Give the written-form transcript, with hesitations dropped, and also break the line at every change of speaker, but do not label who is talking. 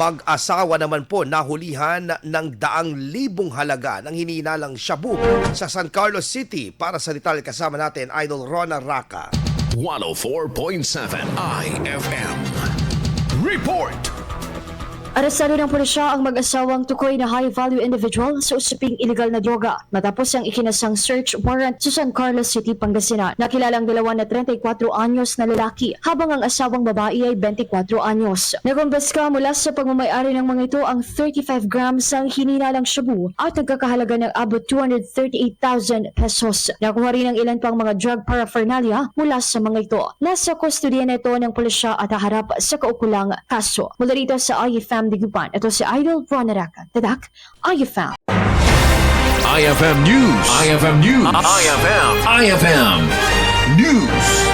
Mag-asawa naman po nahulihan ng daang libong halaga ng hinihinalang shabu sa San Carlos City. Para sa detalye kasama natin, Idol Rona Raca.
104.7 IFM. Report!
Arestado ng pulisya ang mag-asawang tukoy na high-value individual sa usaping illegal na droga matapos ang ikinasang search warrant sa San Carlos City, Pangasinan. Nakilala ang dalawa na 34 anyos na lalaki habang ang asawang babae ay 24 anyos. Nakumbaska mula sa pagmamayari ng mga ito ang 35 grams ng hinihinalang shabu at nagkakahalaga ng abot 238,000 pesos. Nakuha rin ang ilan pang mga drug paraphernalia mula sa mga ito. Nasa kustodiya na ito ng pulisya at haharap sa kaukulang kaso. Mula rito sa IFM Digupan, ito si Idol Rona Raca. Tadak, IFM.
IFM News. IFM News. IFM News.